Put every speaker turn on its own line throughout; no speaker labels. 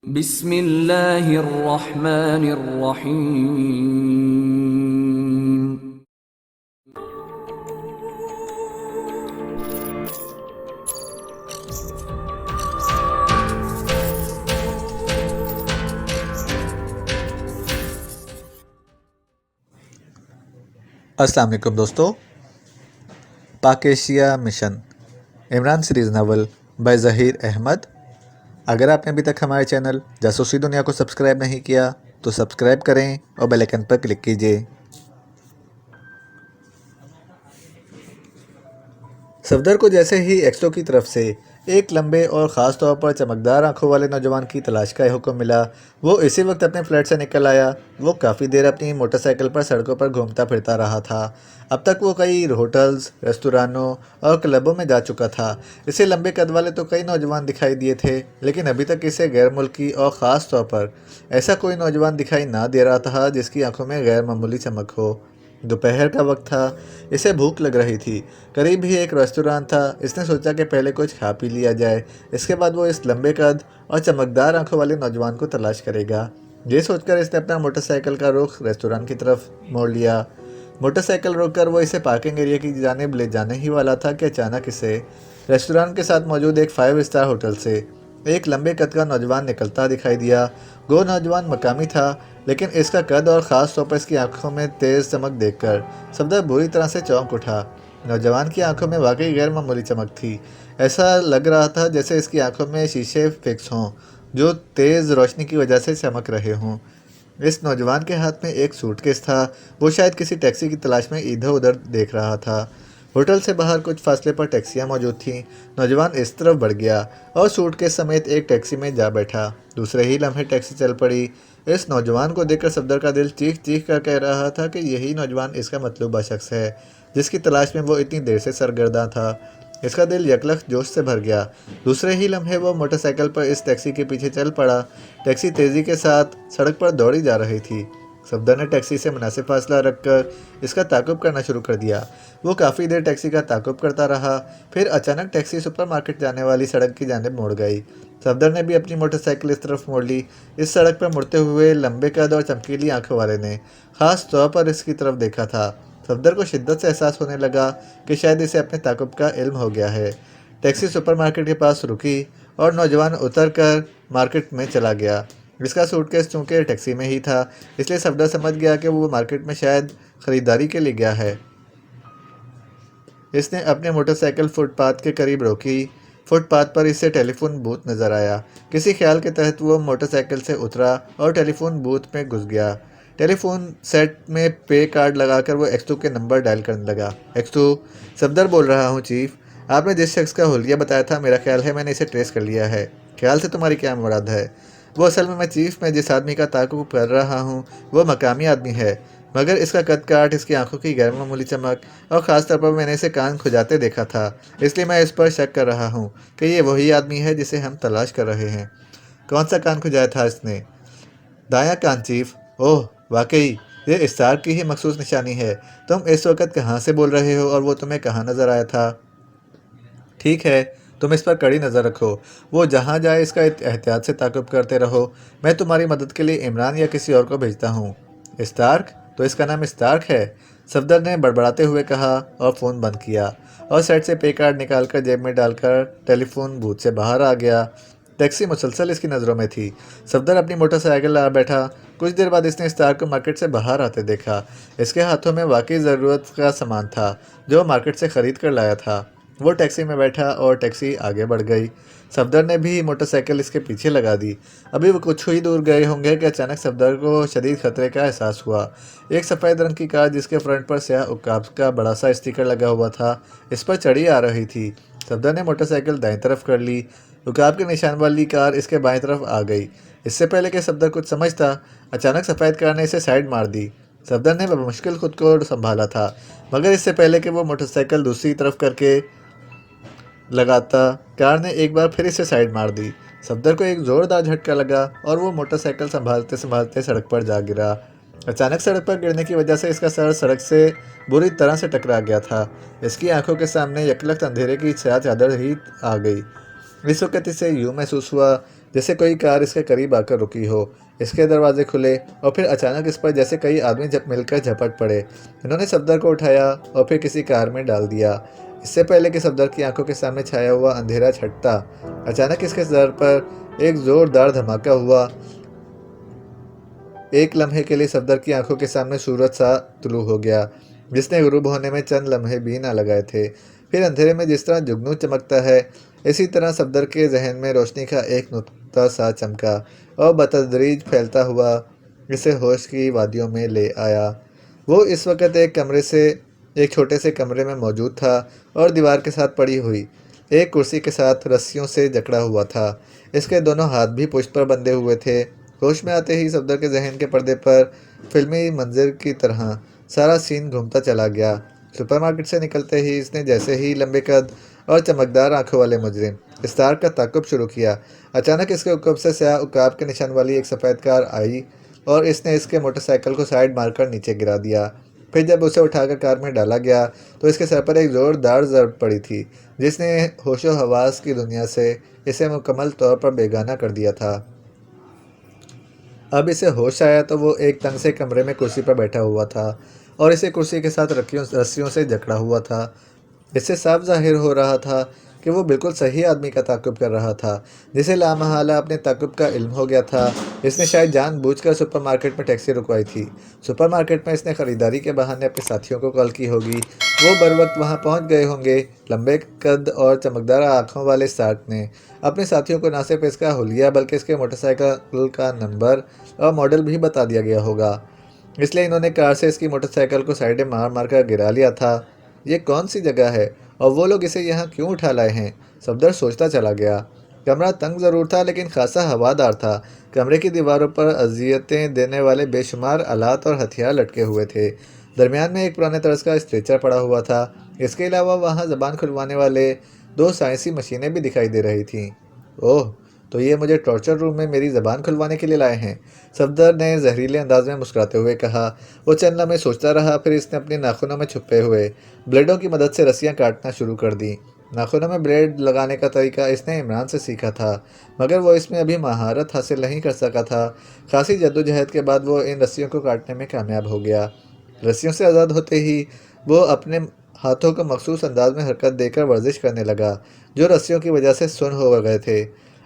बिस्मिल्लाहिर्रहमानिर्रहीम।
अस्सलाम वालेकुम दोस्तों। Pak Asia mission Imran series novel by Zaheer Ahmed. अगर आपने अभी तक हमारे चैनल जासूसी दुनिया को सब्सक्राइब नहीं किया तो सब्सक्राइब करें और बेल आइकन पर क्लिक कीजिए। सफदर को जैसे ही एक्सो की तरफ से एक लंबे और ख़ास तौर पर चमकदार आंखों वाले नौजवान की तलाश का हुक्म मिला, वो इसी वक्त अपने फ्लैट से निकल आया। वो काफ़ी देर अपनी मोटरसाइकिल पर सड़कों पर घूमता फिरता रहा था। अब तक वो कई होटल्स, रेस्तुरानों और क्लबों में जा चुका था। इसे लंबे कद वाले तो कई नौजवान दिखाई दिए थे, लेकिन अभी तक इसे गैर मुल्की और ख़ास तौर पर ऐसा कोई नौजवान दिखाई ना दे रहा था जिसकी आंखों में गैर मामूली चमक हो। दोपहर का वक्त था। इसे भूख लग रही थी। करीब ही एक रेस्तुरां था। इसने सोचा कि पहले कुछ खा पी लिया जाए, इसके बाद वो इस लंबे कद और चमकदार आंखों वाले नौजवान को तलाश करेगा। ये सोचकर इसने अपना मोटरसाइकिल का रुख रेस्तुरां की तरफ मोड़ लिया। मोटरसाइकिल रोककर वो इसे पार्किंग एरिया की जानिब ले जाने ही वाला था कि अचानक इसे रेस्तुरां के साथ मौजूद एक 5 स्टार होटल से एक लंबे कद का नौजवान निकलता दिखाई दिया। वो नौजवान मकामी था, लेकिन इसका कद और ख़ास तौर पर इसकी आंखों में तेज़ चमक देखकर सफदर बुरी तरह से चौंक उठा। नौजवान की आंखों में वाकई गैर मामूली चमक थी। ऐसा लग रहा था जैसे इसकी आंखों में शीशे फिक्स हों, जो तेज़ रोशनी की वजह से चमक रहे हों। इस नौजवान के हाथ में एक सूटकेस था। वो शायद किसी टैक्सी की तलाश में इधर उधर देख रहा था। होटल से बाहर कुछ फासले पर टैक्सियां मौजूद थीं। नौजवान इस तरफ बढ़ गया और सूटकेस समेत एक टैक्सी में जा बैठा। दूसरे ही लम्हे टैक्सी चल पड़ी। इस नौजवान को देखकर सफदर का दिल चीख चीख कर कह रहा था कि यही नौजवान इसका मतलूबा शख्स है, जिसकी तलाश में वो इतनी देर से सरगर्दा था। इसका दिल यकलख जोश से भर गया। दूसरे ही लम्हे वो मोटरसाइकिल पर इस टैक्सी के पीछे चल पड़ा। टैक्सी तेज़ी के साथ सड़क पर दौड़ी जा रही थी। सफदर ने टैक्सी से मुनासिब फासला रखकर इसका ताक़ुब करना शुरू कर दिया। वो काफ़ी देर टैक्सी का ताक़ुब करता रहा। फिर अचानक टैक्सी सुपरमार्केट जाने वाली सड़क की जानिब मुड़ गई। सफदर ने भी अपनी मोटरसाइकिल इस तरफ मोड़ ली। इस सड़क पर मुड़ते हुए लंबे कद और चमकीली आंखों वाले ने ख़ास तौर पर इसकी तरफ देखा था। सफदर को शिद्दत से एहसास होने लगा कि शायद इसे अपने ताक़ुब का इल्म हो गया है। टैक्सी सुपरमार्केट के पास रुकी और नौजवान उतर कर मार्केट में चला गया। इसका सूटकेस चूँकि टैक्सी में ही था, इसलिए सफदर समझ गया कि वो मार्केट में शायद ख़रीदारी के लिए गया है। इसने अपनी मोटरसाइकिल फुटपाथ के करीब रोकी। फुटपाथ पर इसे टेलीफोन बूथ नज़र आया। किसी ख्याल के तहत वो मोटरसाइकिल से उतरा और टेलीफोन बूथ में घुस गया। टेलीफोन सेट में पे कार्ड लगाकर वो एक्सटू के नंबर डायल करने लगा। एक्सटू, सफदर बोल रहा हूँ चीफ। आपने जिस शख्स का हुलिया बताया था, मेरा ख्याल है मैंने इसे ट्रेस कर लिया है। ख्याल से तुम्हारी क्या मुराद है? वो असल में चीफ, मैं जिस आदमी का ताक़ुब कर रहा हूँ वो मकामी आदमी है, मगर इसका कद काट, इसकी आंखों की गैर मामूली चमक और ख़ास तौर पर मैंने इसे कान खुजाते देखा था, इसलिए मैं इस पर शक कर रहा हूँ कि ये वही आदमी है जिसे हम तलाश कर रहे हैं। कौन सा कान खुजाया था इसने? दायां कान चीफ। ओह वाकई, ये इस्तार की ही मखसूस निशानी है। तुम इस वक्त कहाँ से बोल रहे हो और वो तुम्हें कहाँ नज़र आया था? ठीक है, तुम इस पर कड़ी नज़र रखो। वो जहाँ जाए इसका एहतियात से ताक़ुब करते रहो। मैं तुम्हारी मदद के लिए इमरान या किसी और को भेजता हूँ। स्टार्क? तो इसका नाम स्टार्क है? सफदर ने बड़बड़ाते हुए कहा और फ़ोन बंद किया और सेट से पे कार्ड निकालकर जेब में डालकर टेलीफोन बूथ से बाहर आ गया। टैक्सी मुसलसल इसकी नज़रों में थी। सफदर अपनी मोटरसाइकिल आ बैठा। कुछ देर बाद इसने स्टार्क को मार्केट से बाहर आते देखा। इसके हाथों में वाकई ज़रूरत का सामान था जो मार्केट से ख़रीद कर लाया था। वो टैक्सी में बैठा और टैक्सी आगे बढ़ गई। सफदर ने भी मोटरसाइकिल इसके पीछे लगा दी। अभी वो कुछ ही दूर गए होंगे कि अचानक सफदर को शदीद खतरे का एहसास हुआ। एक सफ़ेद रंग की कार जिसके फ्रंट पर स्याह उकाब का बड़ा सा स्टिकर लगा हुआ था, इस पर चढ़ी आ रही थी। सफदर ने मोटरसाइकिल दाएं तरफ कर ली। उकाब के निशान वाली कार इसके बाएं तरफ आ गई। इससे पहले कि सफदर कुछ समझता, अचानक सफ़ेद कार ने इसे साइड मार दी। सफदर ने बमुश्किल खुद को संभाला था, मगर इससे पहले कि वो मोटरसाइकिल दूसरी तरफ करके लगाता, कार ने एक बार फिर इसे साइड मार दी। सफदर को एक ज़ोरदार झटका लगा और वो मोटरसाइकिल संभालते संभालते सड़क पर जा गिरा। अचानक सड़क पर गिरने की वजह से इसका सर सड़क से बुरी तरह से टकरा गया था। इसकी आंखों के सामने यकलख्त अंधेरे की छाया चादर ही आ गई। इस वक्त इसे यूँ महसूस हुआ जैसे कोई कार इसके करीब आकर रुकी हो। इसके दरवाजे खुले और फिर अचानक इस पर जैसे कई आदमी मिलकर झपट पड़े। इन्होंने सफदर को उठाया और फिर किसी कार में डाल दिया। इससे पहले कि सफदर की आंखों के सामने छाया हुआ अंधेरा छटता, अचानक इसके सर पर एक जोरदार धमाका हुआ। एक लम्हे के लिए सफदर की आंखों के सामने सूरज सा तुलू हो गया, जिसने गुरूब होने में चंद लम्हे भी ना लगाए थे। फिर अंधेरे में जिस तरह जुगनू चमकता है, इसी तरह सफदर के जहन में रोशनी का एक नुक्ता सा चमका और बतदरीज फैलता हुआ इसे होश की वादियों में ले आया। वो इस वक्त एक छोटे से कमरे में मौजूद था और दीवार के साथ पड़ी हुई एक कुर्सी के साथ रस्सियों से जकड़ा हुआ था। इसके दोनों हाथ भी पुष्ट पर बंधे हुए थे। होश में आते ही सफदर के जहन के पर्दे पर फिल्मी मंजर की तरह सारा सीन घूमता चला गया। सुपरमार्केट से निकलते ही इसने जैसे ही लंबे कद और चमकदार आंखों वाले मुजरिम स्टार का ताक़ुब शुरू किया, अचानक इसके उकब से स्याह उकाब के निशान वाली एक सफ़ेद कार आई और इसने इसके मोटरसाइकिल को साइड मारकर नीचे गिरा दिया। फिर जब उसे उठाकर कार में डाला गया तो इसके सर पर एक ज़ोरदार ज़रब पड़ी थी, जिसने होशो हवास की दुनिया से इसे मुकम्मल तौर पर बेगाना कर दिया था। अब इसे होश आया तो वो एक तंग से कमरे में कुर्सी पर बैठा हुआ था और इसे कुर्सी के साथ रस्सियों से जकड़ा हुआ था। इससे साफ जाहिर हो रहा था कि वो बिल्कुल सही आदमी का ताक़ुब कर रहा था, जिसे लामहला अपने ताक़ुब का इल्म हो गया था। इसने शायद जानबूझकर सुपरमार्केट में टैक्सी रुकवाई थी। सुपरमार्केट में इसने ख़रीदारी के बहाने अपने साथियों को कॉल की होगी। वो बर वक्त वहाँ पहुँच गए होंगे। लंबे कद और चमकदार आँखों वाले स्टार्क ने अपने साथियों को न सिर्फ इसका हुलिया बल्कि इसके मोटरसाइकिल का नंबर और मॉडल भी बता दिया गया होगा। इसलिए इन्होंने कार से इसकी मोटरसाइकिल को साइड में मार मार कर गिरा लिया था। ये कौन सी जगह है और वो लोग इसे यहाँ क्यों उठा लाए हैं? सफदर सोचता चला गया। कमरा तंग ज़रूर था लेकिन खासा हवादार था। कमरे की दीवारों पर अजियतें देने वाले बेशुमार आलात और हथियार लटके हुए थे। दरमियान में एक पुराने तर्ज का स्ट्रेचर पड़ा हुआ था। इसके अलावा वहाँ ज़बान खुलवाने वाले दो साइंसी मशीनें भी दिखाई दे रही थीं। ओह, तो ये मुझे टॉर्चर रूम में मेरी ज़बान खुलवाने के लिए लाए हैं, सफदर ने जहरीले अंदाज में मुस्कुराते हुए कहा। वो चंद लम्हे सोचता रहा, फिर इसने अपने नाखूनों में छुपे हुए ब्लेडों की मदद से रस्सियाँ काटना शुरू कर दी। नाखूनों में ब्लेड लगाने का तरीका इसने इमरान से सीखा था, मगर वो इसमें अभी महारत हासिल नहीं कर सका था। खासी जद्दोजहद के बाद वो इन रस्सियों को काटने में कामयाब हो गया। रस्सियों से आज़ाद होते ही वो अपने हाथों को मखसूस अंदाज में हरकत देकर वर्जिश करने लगा, जो रस्सियों की वजह से सुन्न हो गए थे।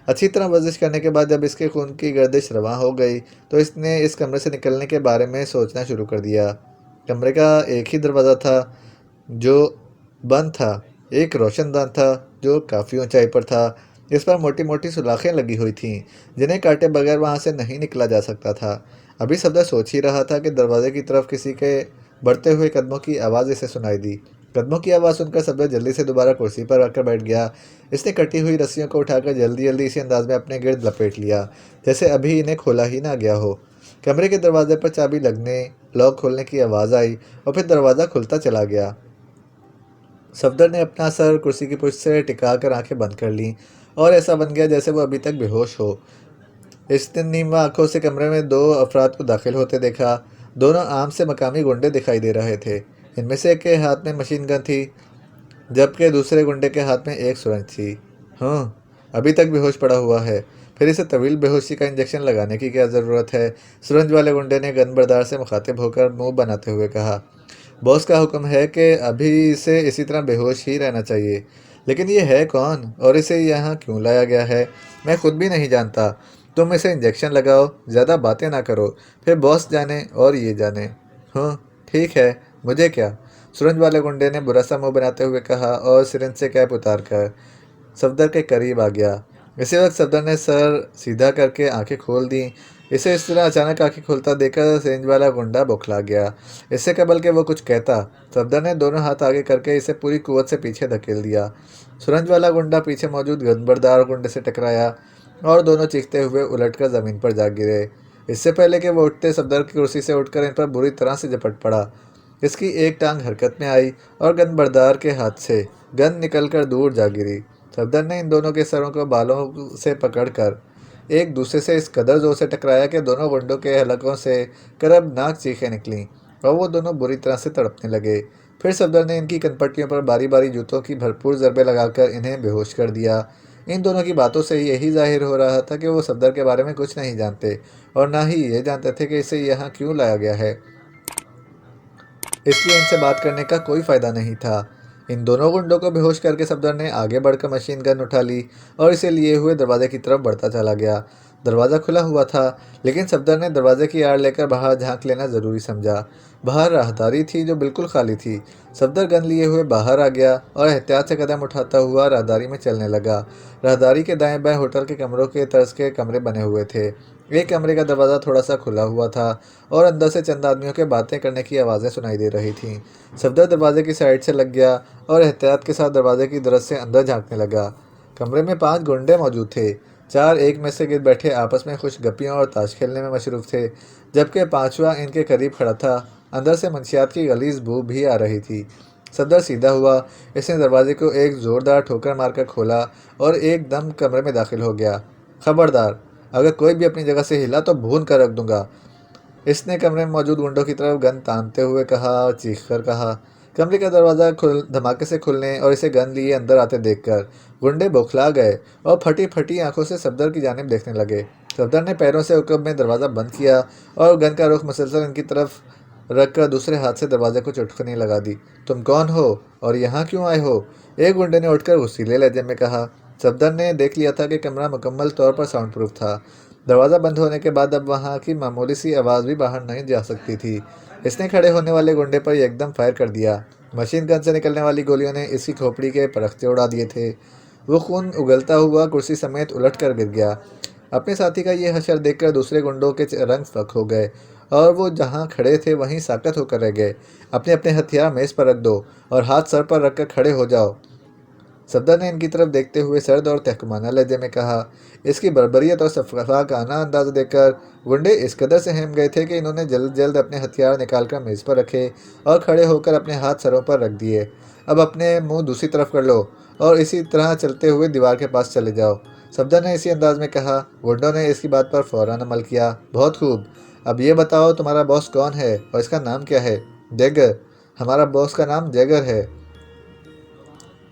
अच्छी तरह वर्जिश करने के बाद जब इसके खून की गर्दिश रवां हो गई तो इसने इस कमरे से निकलने के बारे में सोचना शुरू कर दिया। कमरे का एक ही दरवाज़ा था जो बंद था, एक रोशनदान था जो काफ़ी ऊंचाई पर था। इस पर मोटी मोटी सुलाखें लगी हुई थीं, जिन्हें काटे बगैर वहाँ से नहीं निकला जा सकता था। अभी सफदर सोच ही रहा था कि दरवाजे की तरफ किसी के बढ़ते हुए कदमों की आवाज़ इसे सुनाई दी। कदमों की आवाज़ सुनकर सफदर जल्दी से दोबारा कुर्सी पर आकर बैठ गया। इसने कटी हुई रस्सियों को उठाकर जल्दी जल्दी इसी अंदाज में अपने गिर्द लपेट लिया, जैसे अभी इन्हें खोला ही ना गया हो। कमरे के दरवाजे पर चाबी लगने, लॉक खोलने की आवाज़ आई और फिर दरवाज़ा खुलता चला गया। सफदर ने अपना सर कुर्सी की पुष्ट से टिकाकर आंखें बंद कर लीं और ऐसा बन गया जैसे वो अभी तक बेहोश हो। इसने नीम आंखों से कमरे में दो अफराद को दाखिल होते देखा। दोनों आम से मकामी गुंडे दिखाई दे रहे थे। इनमें से एक के हाथ में मशीन गन थी, जबकि दूसरे गुंडे के हाथ में एक सुरंज थी। हाँ, अभी तक बेहोश पड़ा हुआ है, फिर इसे तवील बेहोशी का इंजेक्शन लगाने की क्या ज़रूरत है? सुरंज वाले गुंडे ने गन बरदार से मुखातिब होकर मुंह बनाते हुए कहा। बॉस का हुक्म है कि अभी इसे इसी तरह बेहोश ही रहना चाहिए। लेकिन ये है कौन और इसे यहाँ क्यों लाया गया है? मैं खुद भी नहीं जानता। तुम इसे इंजेक्शन लगाओ, ज़्यादा बातें ना करो, फिर बॉस जाने और ये जाने। हाँ ठीक है, मुझे क्या? सुरंज वाले गुंडे ने बुरा सा मुँह बनाते हुए कहा और सिरिंज से कैप उतार कर सफदर के करीब आ गया। इसी वक्त सफदर ने सर सीधा करके आंखें खोल दी। इसे इस तरह अचानक आंखें खोलता देखकर सिरिंज वाला गुंडा बौखला गया। इससे कबल के वो कुछ कहता, सफदर ने दोनों हाथ आगे करके इसे पूरी कुव्वत से पीछे धकेल दिया। सुरंज वाला गुंडा पीछे मौजूद गनबरदार गुंडे से टकराया और दोनों चीखते हुए उलटकर ज़मीन पर जा गिरे। इससे पहले कि वो उठते, सफदर की कुर्सी से उठकर इन पर बुरी तरह से झपट पड़ा। इसकी एक टांग हरकत में आई और गनबरदार के हाथ से गन निकलकर दूर जा गिरी। सफदर ने इन दोनों के सरों को बालों से पकड़कर एक दूसरे से इस कदर जोर से टकराया कि दोनों गुंडों के हलकों से करबनाक चीखें निकलीं और वो दोनों बुरी तरह से तड़पने लगे। फिर सफदर ने इनकी कनपट्टियों पर बारी बारी जूतों की भरपूर ज़रबे लगाकर इन्हें बेहोश कर दिया। इन दोनों की बातों से यही जाहिर हो रहा था कि वो सफदर के बारे में कुछ नहीं जानते और ना ही ये जानते थे कि इसे यहाँ क्यों लाया गया है, इसलिए इनसे बात करने का कोई फ़ायदा नहीं था। इन दोनों गुंडों को बेहोश करके सफदर ने आगे बढ़कर मशीन गन उठा ली और इसे लिए हुए दरवाजे की तरफ बढ़ता चला गया। दरवाज़ा खुला हुआ था, लेकिन सफदर ने दरवाजे की आड़ लेकर बाहर झांक लेना ज़रूरी समझा। बाहर राहदारी थी जो बिल्कुल खाली थी। सफदर गन लिए हुए बाहर आ गया और एहतियात से कदम उठाता हुआ राहदारी में चलने लगा। राहदारी के दाएं बाएं होटल के कमरों के तर्ज के कमरे बने हुए थे। एक कमरे का दरवाज़ा थोड़ा सा खुला हुआ था और अंदर से चंद आदमियों के बातें करने की आवाज़ें सुनाई दे रही थीं। सफदर दरवाजे की साइड से लग गया और एहतियात के साथ दरवाजे की दरज से अंदर झांकने लगा। कमरे में 5 गुंडे मौजूद थे। 4 एक में से गिर बैठे आपस में खुश गप्पियों और ताश खेलने में मशरूफ़ थे, जबकि 5वां इनके करीब खड़ा था। अंदर से मंशियात की गलीज़ बू भी आ रही थी। सफदर सीधा हुआ। इसने दरवाजे को एक ज़ोरदार ठोकर मारकर खोला और एकदम कमरे में दाखिल हो गया। खबरदार, अगर कोई भी अपनी जगह से हिला तो भून कर रख दूंगा, इसने कमरे में मौजूद गुंडों की तरफ गन तानते हुए कहा और चीखकर कहा। कमरे का दरवाज़ा धमाके से खुलने और इसे गन लिए अंदर आते देखकर गुंडे बौखला गए और फटी फटी आंखों से सफदर की जानिब देखने लगे। सफदर ने पैरों से उकब में दरवाज़ा बंद किया और गन का रुख मुसलसल इनकी तरफ रखकर दूसरे हाथ से दरवाजे को चुटकनी लगा दी। तुम कौन हो और यहाँ क्यों आए हो? एक गुंडे ने उठकर गुस्सीले लहजे में कहा। सफदर ने देख लिया था कि कमरा मुकम्मल तौर पर साउंड प्रूफ था। दरवाज़ा बंद होने के बाद अब वहाँ की मामूली सी आवाज़ भी बाहर नहीं जा सकती थी। इसने खड़े होने वाले गुंडे पर एकदम फायर कर दिया। मशीन गन से निकलने वाली गोलियों ने इसकी खोपड़ी के परख्ते उड़ा दिए थे। वो खून उगलता हुआ कुर्सी समेत उलट कर गिर गया। अपने साथी का ये हशर देखकर दूसरे गुंडों के रंग फक हो गए और वो जहाँ खड़े थे वहीं साकत होकर रह गए। अपने अपने हथियार मेज़ पर रख दो और हाथ सर पर रखकर खड़े हो जाओ, सफदर ने इनकी तरफ देखते हुए सर्द और तहकुमाना लहजे में कहा। इसकी बर्बरियत और सफाकाना अंदाज देखकर गुंडे इस कदर से सहम गए थे कि इन्होंने जल्द जल्द अपने हथियार निकालकर मेज़ पर रखे और खड़े होकर अपने हाथ सरों पर रख दिए। अब अपने मुंह दूसरी तरफ कर लो और इसी तरह चलते हुए दीवार के पास चले जाओ, सफदर ने इसी अंदाज में कहा। गुंडों ने इसकी बात पर फौरन अमल किया। बहुत खूब, अब ये बताओ तुम्हारा बॉस कौन है और इसका नाम क्या है? जैगर। हमारा बॉस का नाम जैगर है,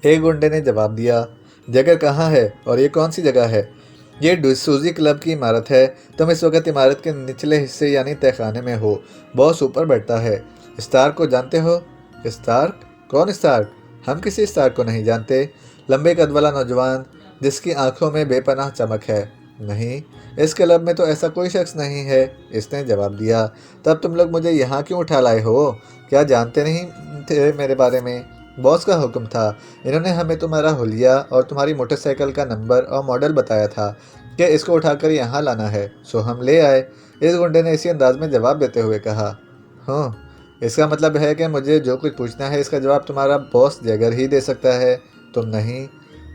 एक गुंडे ने जवाब दिया। जगह कहाँ है और ये कौन सी जगह है? ये सूजी क्लब की इमारत है। तुम इस वक्त इमारत के निचले हिस्से यानी तहखाने में हो। बॉस ऊपर बैठता है। स्टार्क को जानते हो? स्टार्क? कौन स्टार्क? हम किसी स्टार्क को नहीं जानते। लंबे कद वाला नौजवान जिसकी आंखों में बेपनाह चमक है। नहीं, इस क्लब में तो ऐसा कोई शख्स नहीं है, इसने जवाब दिया। तब तुम लोग मुझे यहाँ क्यों उठा लाए हो? क्या जानते नहीं थे मेरे बारे में? बॉस का हुक्म था। इन्होंने हमें तुम्हारा हुलिया और तुम्हारी मोटरसाइकिल का नंबर और मॉडल बताया था कि इसको उठाकर यहाँ लाना है, सो हम ले आए, इस गुंडे ने इसी अंदाज में जवाब देते हुए कहा। हाँ, इसका मतलब है कि मुझे जो कुछ पूछना है इसका जवाब तुम्हारा बॉस जैगर ही दे सकता है, तुम नहीं?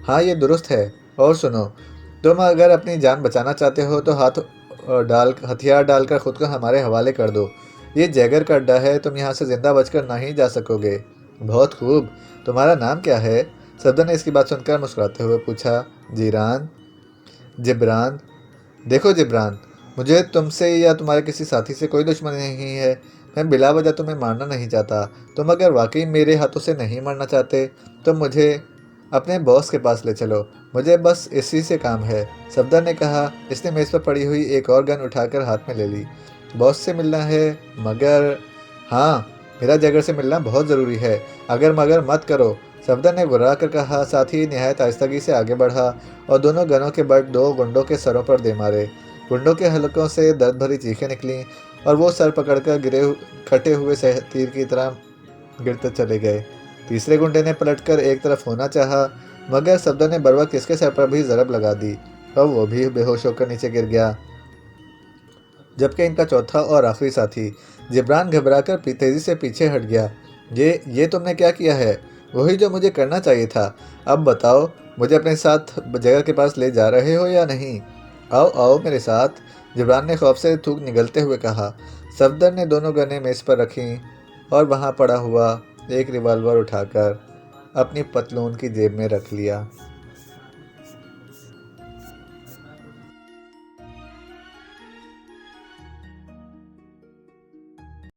हाँ, ये दुरुस्त है। और सुनो, तुम अगर अपनी जान बचाना चाहते हो तो हथियार डालकर खुद को हमारे हवाले कर दो। ये जैगर का अड्डा है, तुम यहाँ से जिंदा बचकर नहीं जा सकोगे। बहुत खूब, तुम्हारा नाम क्या है? सफदर ने इसकी बात सुनकर मुस्कुराते हुए पूछा। जीरान। जिब्रान। देखो जिब्रान, मुझे तुमसे या तुम्हारे किसी साथी से कोई दुश्मनी नहीं है। मैं बिला वजह तुम्हें मारना नहीं चाहता। तुम अगर वाकई मेरे हाथों से नहीं मरना चाहते तो मुझे अपने बॉस के पास ले चलो, मुझे बस इसी से काम है, सफदर ने कहा। इसने मेज़ पर पड़ी हुई एक और गन उठाकर हाथ में ले ली। बॉस से मिलना है? मगर हाँ, मेरा जैगर से मिलना बहुत ज़रूरी है, अगर मगर मत करो, सफदर ने गुर्रा कर कहा। साथ ही नहायत आहिस्तगी से आगे बढ़ा और दोनों गनों के बट 2 गुंडों के सरों पर दे मारे। गुंडों के हलकों से दर्द भरी चीखें निकलीं और वो सर पकड़कर कटे हुए तीर की तरह गिरते चले गए। तीसरे गुंडे ने पलटकर एक तरफ होना चाहा, मगर सफदर ने बरवक्त इसके सर पर भी ज़रब लगा दी और वो भी बेहोश होकर नीचे गिर गया। जबकि इनका चौथा और आखिरी साथी जिब्रान घबराकर तेजी से पीछे हट गया। ये तुमने क्या किया है? वही जो मुझे करना चाहिए था। अब बताओ, मुझे अपने साथ जगह के पास ले जा रहे हो या नहीं? आओ आओ मेरे साथ, जिब्रान ने खौफ से थूक निगलते हुए कहा। सफदर ने दोनों गनें मेज़ पर रखीं और वहाँ पड़ा हुआ एक रिवाल्वर उठाकर अपनी पतलून की जेब में रख लिया।